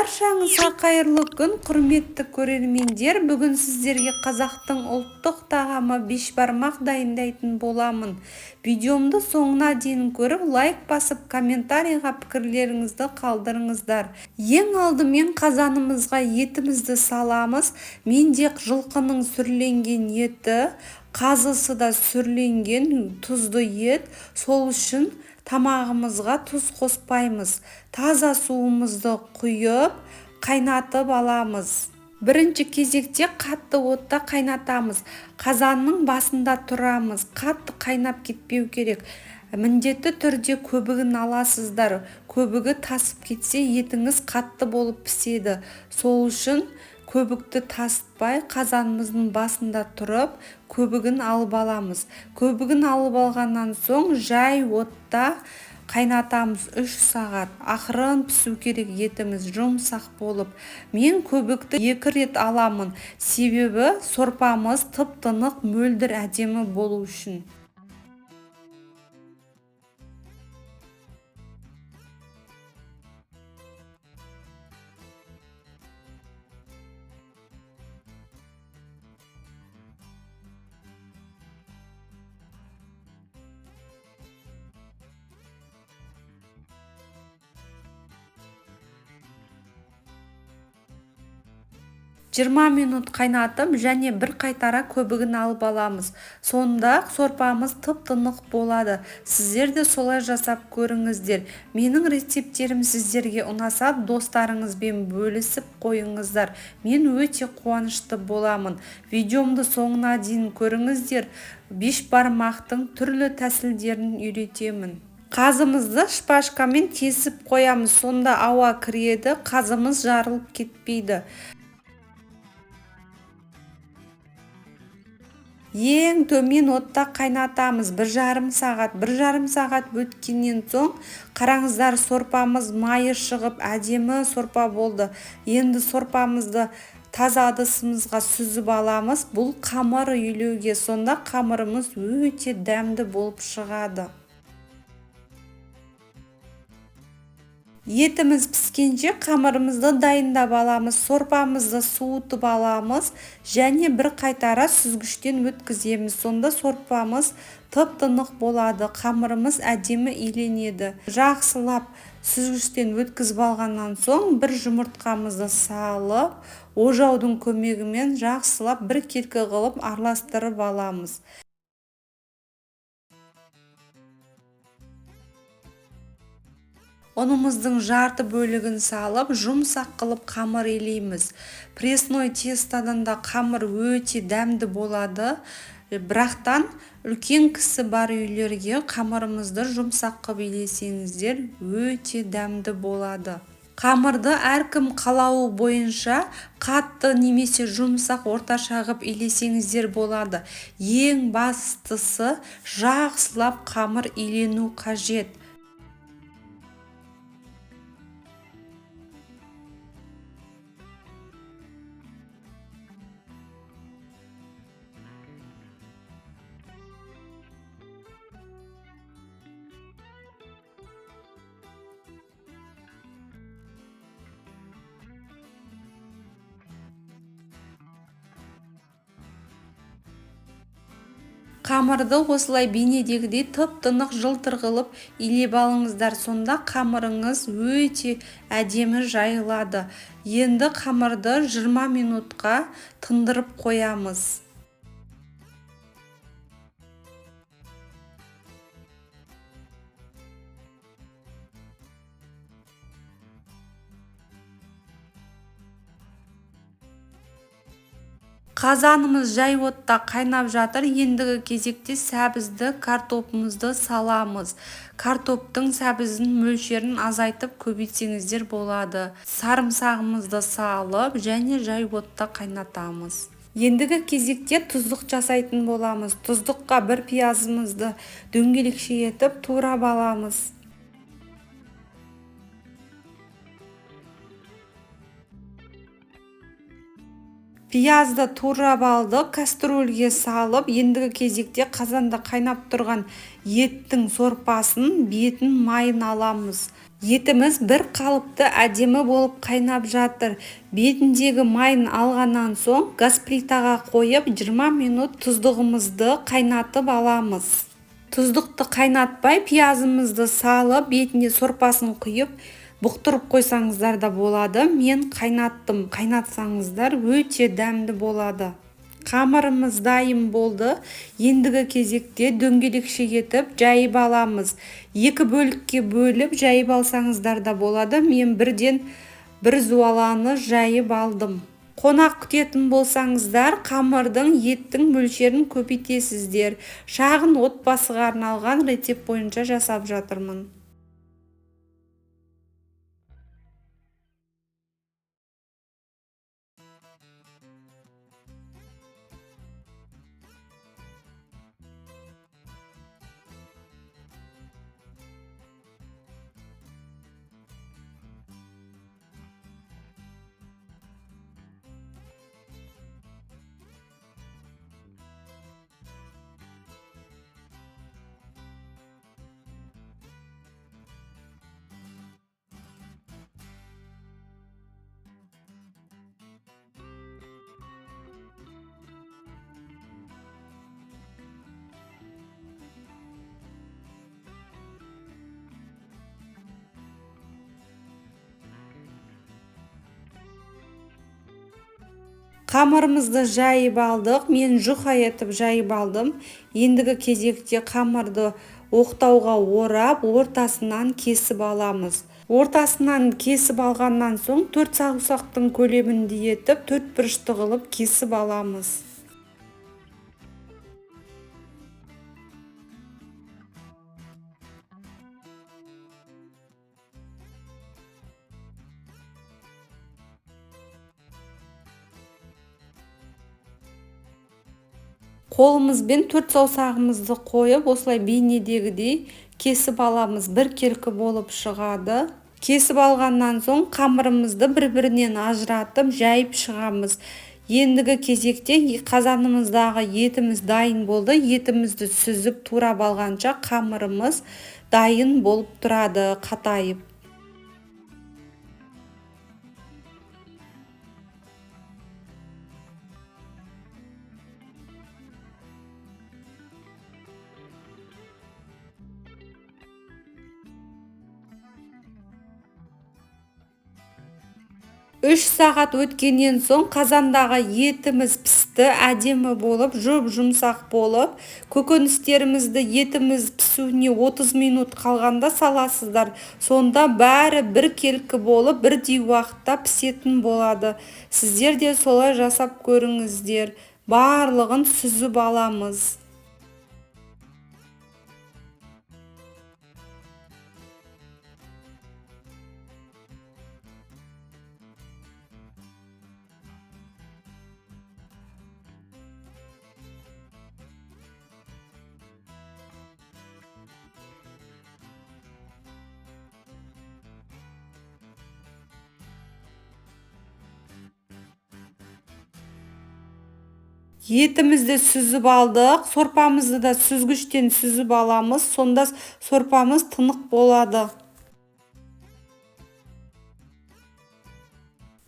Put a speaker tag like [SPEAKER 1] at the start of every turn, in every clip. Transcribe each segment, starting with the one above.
[SPEAKER 1] Баршаңызға қайырлы күн, құрметті көрермендер. Бүгін сіздерге қазақтың ұлттық тағамы бешбармақ дайындайтын боламын. Видеомды соңына дейін көріп, лайк басып, комментарийға пікірлеріңізді қалдырыңыздар. Ең алдымен қазанымызға етімізді саламыз. Менде жылқының сүрленген еті, қазысы да сүрленген тұзды ет. Сол үшін тамағымызға тұз қоспаймыз. Таза суымызды құйып, қайнатып аламыз. Бірінші кезекте қатты отта қайнатамыз. Қазанның басында тұрамыз. Қатты қайнап кетпеу керек. Міндетті түрде көбігін аласыздар. Көбігі тасып кетсе, етіңіз қатты болып піседі. Сол үшін көбікті тасытпай, қазанымыздың басында тұрып, көбігін алып аламыз. Көбігін алып алғаннан соң жай отта қайнатамыз 3 сағат. Ақырын пісу керек, етіміз жұмсақ болып. Мен көбікті 2 рет аламын. Себебі сорпамыз тып-тынық, мөлдір, әдемі болу үшін. Жиырма минут қайнатып, және бір қайтара көбігін алып аламыз. Сонда сорпамыз тып-тынық болады. Сіздер де солай жасап көріңіздер. Менің рецептерім сіздерге ұнаса, достарыңызбен бөлісіп қойыңыздар. Мен өте қуанышты боламын. Видеомды соңына дейін көріңіздер. Бешбармақтың түрлі тәсілдерін үйретемін. Қазымызды шпажкамен кесіп қоямыз. Сонда ауа кіреді, қазымыз жарылып кетпейді. Ең төмен отта қайнатамыз 1,5 сағат. 1,5 сағат өткеннен соң қараңыздар, сорпамыз майы шығып, әдемі сорпа болды. Енді сорпамызды таза ыдысымызға сүзіп аламыз. Бұл қамыр үйлеуге, сонда қамырымыз өте дәмді болып шығады. Етіміз піскенше қамырымызды дайындап аламыз. Сорпамызды суытып аламыз және бір қайтара сүзгіштен өткіземіз. Сонда сорпамыз тып-тынық болады. Қамырымыз әдемі иленеді. Жақсылап сүзгіштен өткізіп алғаннан соң бір жұмыртқамызды салып, ожаудың көмегімен жақсылап бір келкі қылып араластырып аламыз. Ұнымыздың жарты бөлігін салып, жұмсақ қылып қамыр илейміз. Пресной тестодан да қамыр өте дәмді болады. Бірақтан үлкен кісі бар үйлерге қамырымызды жұмсақ қылып илесеңіздер, өте дәмді болады. Қамырды әркім қалауы бойынша қатты немесе жұмсақ орташа қылып илесеңіздер болады. Ең бастысы жақсылап қамыр илену қажет. Қамырды осылай бейнедегідей тып-тынық жылтыр қылып илеп алыңыздар. Сонда қамырыңыз өте әдемі жайылады. Енді қамырды 20 минутқа тындырып қоямыз. Қазанымыз жай отта қайнап жатыр. Ендігі кезекте сәбізді, картопымызды саламыз. Картоптың сәбіздің мөлшерін азайтып көбейтсеңіздер болады. Сарымсағымызды салып, және жай отта қайнатамыз. Ендігі кезекте тұздық жасайтын боламыз. Тұздыққа бір пиязымызды дөңгелекше етіп турап аламыз. Пиязды турап алдық, кастрөлге салып, ендігі кезекте қазанда қайнап тұрған еттің сорпасын, бетін, майын аламыз. Етіміз бір қалыпты әдемі болып қайнап жатыр. Бетіндегі майын алғаннан соң газ плитаға қойып 20 минут тұздығымызды қайнатып аламыз. Тұздықты қайнатпай пиязымызды салып, бетіне сорпасын құйып, бұқтырып қойсаңыздар да болады. Мен қайнаттым, қайнатсаңыздар өте дәмді болады. Қамырымыз дайын болды. Ендігі кезекте дөңгелекше етіп жайып аламыз. 2 бөлікке бөліп жайып алсаңыздар да болады. Мен бірден бір зуаланы жайып алдым. Қонақ күтетін болсаңыздар, қамырдың, еттің мөлшерін көбейтесіздер. Шағын отбасыға арналған рецепт бойынша жасап жатырмын. Қамырымызды жайып алдық. Мен жұқа етіп жайып алдым. Ендігі кезекте қамырды оқтауға орап, ортасынан кесіп аламыз. Ортасынан кесіп алғаннан соң 4 саусақтың көлемінде етіп, 4 бұрышты қылып кесіп аламыз. Қолымызбен 4 саусағымызды қойып, осылай бейнедегідей кесіп аламыз. Бір келкі болып шығады. Кесіп алғаннан соң қамырымызды бір-бірінен ажыратып жайып шығамыз. Ендігі кезекте қазанымыздағы етіміз дайын болды. Етімізді сүзіп турап алғанша қамырымыз дайын болып тұрады, қатайып. Үш сағат өткеннен соң қазандағы етіміз пісті, әдемі болып, жұмсақ болып. Көкөністерімізді етіміз пісуіне 30 минут қалғанда саласыздар. Сонда бәрі бір келкі болып, бірдей уақытта пісетін болады. Сіздер де солай жасап көріңіздер. Барлығын сүзіп аламыз. Етімізді сүзіп алдық. Сорпамызды да сүзгіштен сүзіп аламыз. Сонда сорпамыз тынық болады.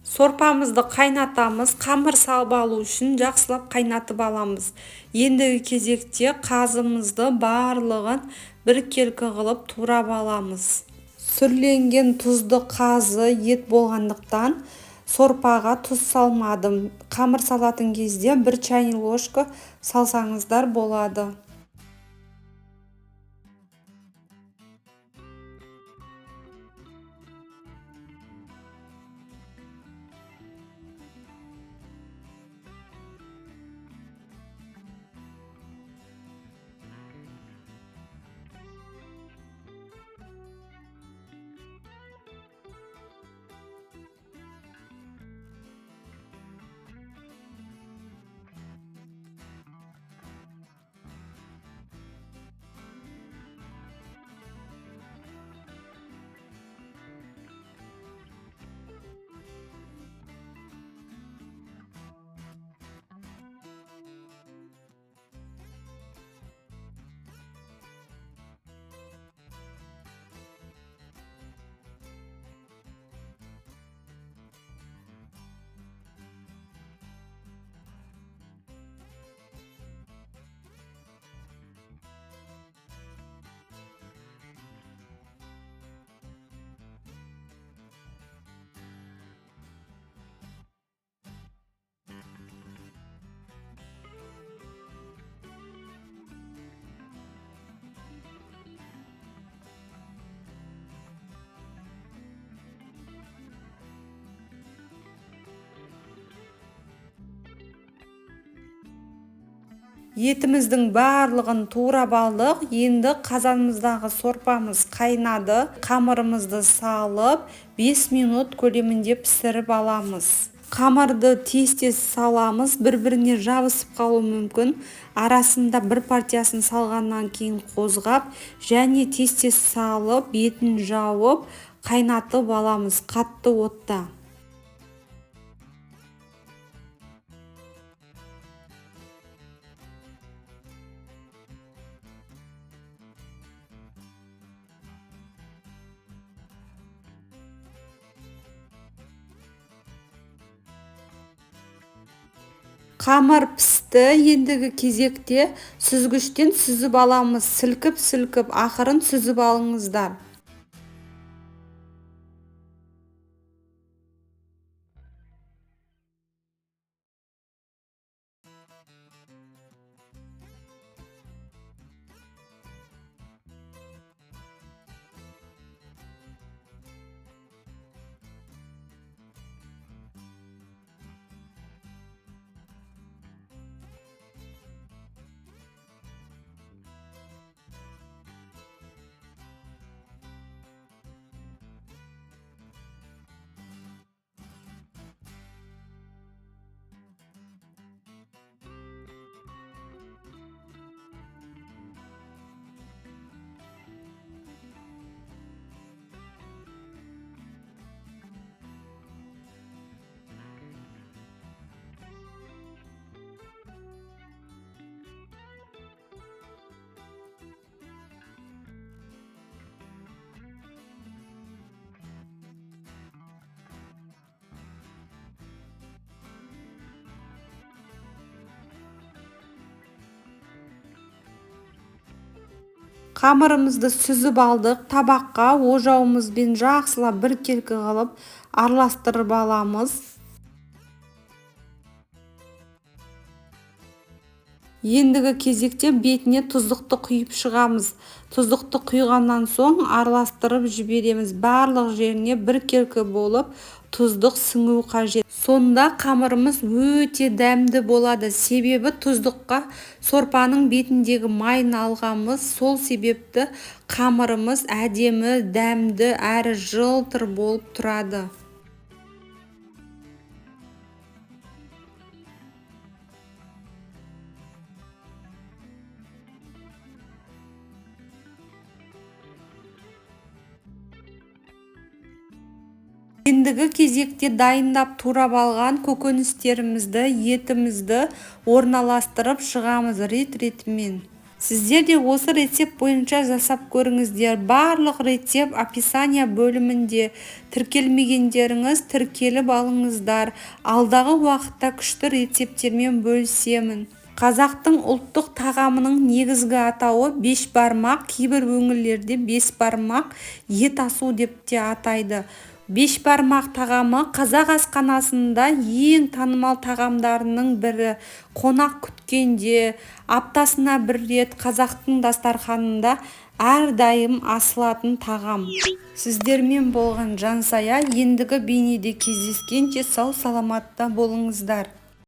[SPEAKER 1] Сорпамызды қайнатамыз. Қамыр салып алу үшін жақсылап қайнатып аламыз. Ендігі кезекте қазымызды барлығын бір келкі қылып турап аламыз. Сүрленген тұзды қазы ет болғандықтан сорпаға тұз салмадым. Қамыр салатын кезде 1 чайный ложка салсаңыздар болады. Етіміздің барлығын турап алдық. Енді қазанымыздағы сорпамыз қайнады. Қамырымызды салып 5 минут көлемінде пісіріп аламыз. Қамырды тез-тез саламыз, бір-біріне жабысып қалуы мүмкін. Арасында бір партиясын салғаннан кейін қозғап, және тез-тез салып, бетін жауып, қайнатып аламыз қатты отта. Қамыр пісті. Ендігі кезекте сүзгіштен сүзіп аламыз. Сілкіп-сілкіп ақырын сүзіп алыңыздар. Қамырымызды сүзіп алдық. Табаққа ожауымызбен жақсылап біркелкі қылып араластырып аламыз. Ендігі кезекте бетіне тұздықты құйып шығамыз. Тұздықты құйғаннан соң араластырып жібереміз. Барлық жеріне біркелкі болып тұздық сіңу қажет. Сонда қамырымыз өте дәмді болады. Себебі тұздыққа сорпаның бетіндегі майын алғанбыз. Сол себепті қамырымыз әдемі, дәмді әрі жылтыр болып тұрады. Ендігі кезекте дайындап турап алған көкөністерімізді, етімізді орналастырып шығамыз рет-ретімен. Сіздер де осы рецепт бойынша жасап көріңіздер. Барлық рецепт описание бөлімінде. Тіркелмегендеріңіз тіркеліп алыңыздар. Алдағы уақытта күшті рецепттермен бөлісемін. Қазақтың ұлттық тағамының негізгі атауы бешбармақ, кейбір өңірлерде бесбармақ, ет асу деп те атайды. Бешбармақ тағамы қазақ асханасында ең танымал тағамдарының бірі. Қонақ күткенде, аптасына бір рет қазақтың дастарханында әрдайым асылатын тағам. Сіздермен болған Жансая. Ендігі бейнеде кездескенше сау саламатта болыңыздар.